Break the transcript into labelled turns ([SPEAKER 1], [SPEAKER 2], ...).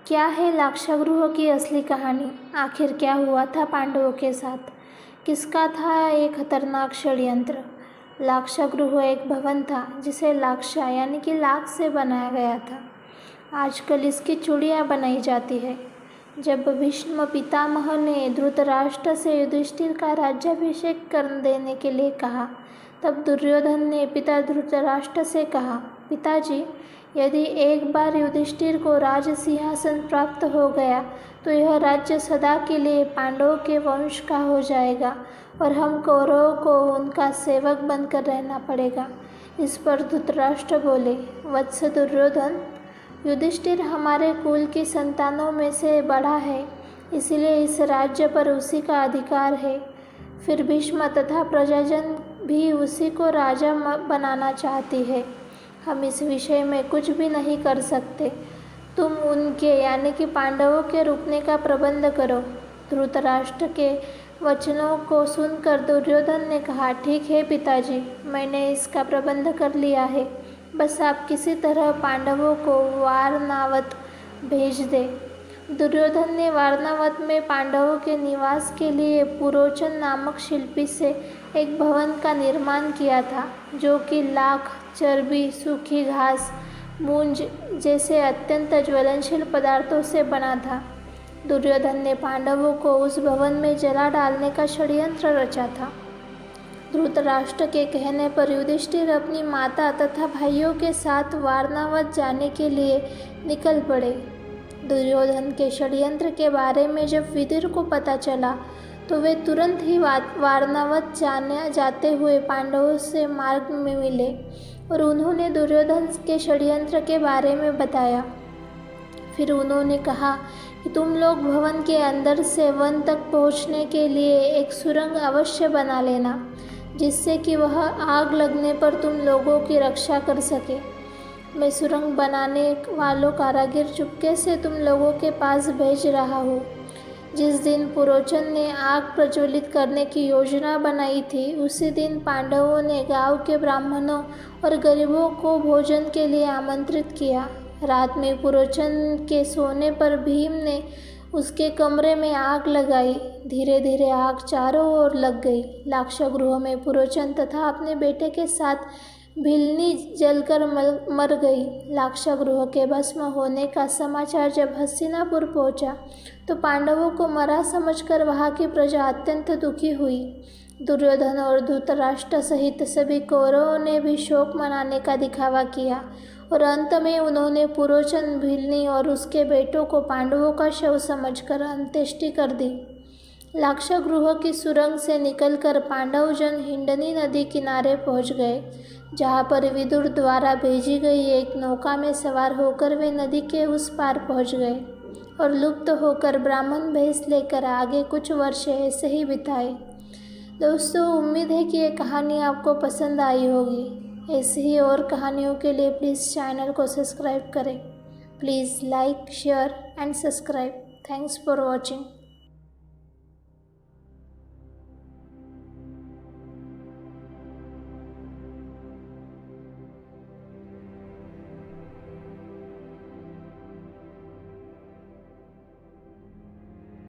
[SPEAKER 1] क्या है लाक्षागृह की असली कहानी? आखिर क्या हुआ था पांडवों के साथ? किसका था ये खतरनाक षड्यंत्र? लाक्षागृह एक भवन था जिसे लाक्षा यानी कि लाख से बनाया गया था। आजकल इसकी चूड़ियाँ बनाई जाती है। जब भीष्म पितामह ने धृतराष्ट्र से युधिष्ठिर का राज्याभिषेक कर देने के लिए कहा, तब दुर्योधन ने पिता धृतराष्ट्र से कहा, पिताजी, यदि एक बार युधिष्ठिर को राज सिंहासन प्राप्त हो गया तो यह राज्य सदा के लिए पांडवों के वंश का हो जाएगा और हम कौरवों को उनका सेवक बनकर रहना पड़ेगा। इस पर धृतराष्ट्र बोले, वत्स दुर्योधन, युधिष्ठिर हमारे कुल की संतानों में से बड़ा है, इसलिए इस राज्य पर उसी का अधिकार है। फिर भीष्म तथा प्रजाजन भी उसी को राजा बनाना चाहती है। हम इस विषय में कुछ भी नहीं कर सकते। तुम उनके यानी कि पांडवों के रुकने का प्रबंध करो। धृतराष्ट्र के वचनों को सुनकर दुर्योधन ने कहा, ठीक है पिताजी, मैंने इसका प्रबंध कर लिया है। बस आप किसी तरह पांडवों को वारनावत भेज दे। दुर्योधन ने वारनावत में पांडवों के निवास के लिए पुरोचन नामक शिल्पी से एक भवन का निर्माण किया था, जो कि लाख, चर्बी, सूखी घास, मूंज जैसे अत्यंत ज्वलनशील पदार्थों से बना था। दुर्योधन ने पांडवों को उस भवन में जला डालने का षड्यंत्र रचा था। धृतराष्ट्र के कहने पर युधिष्ठिर अपनी माता तथा भाइयों के साथ वारनावत जाने के लिए निकल पड़े। दुर्योधन के षड्यंत्र के बारे में जब विदुर को पता चला तो वे तुरंत ही वारनावत जाते हुए पांडवों से मार्ग में मिले और उन्होंने दुर्योधन के षड्यंत्र के बारे में बताया। फिर उन्होंने कहा कि तुम लोग भवन के अंदर से वन तक पहुंचने के लिए एक सुरंग अवश्य बना लेना, जिससे कि वह आग लगने पर तुम लोगों की रक्षा कर सके। मैं सुरंग बनाने वालों कारीगर चुपके से तुम लोगों के पास भेज रहा हूँ। जिस दिन पुरोचन ने आग प्रज्वलित करने की योजना बनाई थी, उसी दिन पांडवों ने गांव के ब्राह्मणों और गरीबों को भोजन के लिए आमंत्रित किया। रात में पुरोचन के सोने पर भीम ने उसके कमरे में आग लगाई। धीरे धीरे आग चारों ओर लग गई। लाक्षागृह में पुरोचन तथा अपने बेटे के साथ भिलनी जलकर मर गई। लाक्षागृह के भस्म होने का समाचार जब हस्तिनापुर पहुंचा तो पांडवों को मरा समझकर वहां की प्रजा अत्यंत दुखी हुई। दुर्योधन और धृतराष्ट्र सहित सभी कौरवों ने भी शोक मनाने का दिखावा किया और अंत में उन्होंने पुरोचन, भिलनी और उसके बेटों को पांडवों का शव समझकर अंत्येष्टि कर दी। लाक्षागृह की सुरंग से निकलकर पांडवजन हिंडनी नदी किनारे पहुंच गए, जहां पर विदुर द्वारा भेजी गई एक नौका में सवार होकर वे नदी के उस पार पहुंच गए और लुप्त होकर ब्राह्मण भेष लेकर आगे कुछ वर्ष ऐसे ही बिताए। दोस्तों, उम्मीद है कि ये कहानी आपको पसंद आई होगी। ऐसी ही और कहानियों के लिए प्लीज़ चैनल को सब्सक्राइब करें। Please like, share and subscribe. Thanks for watching.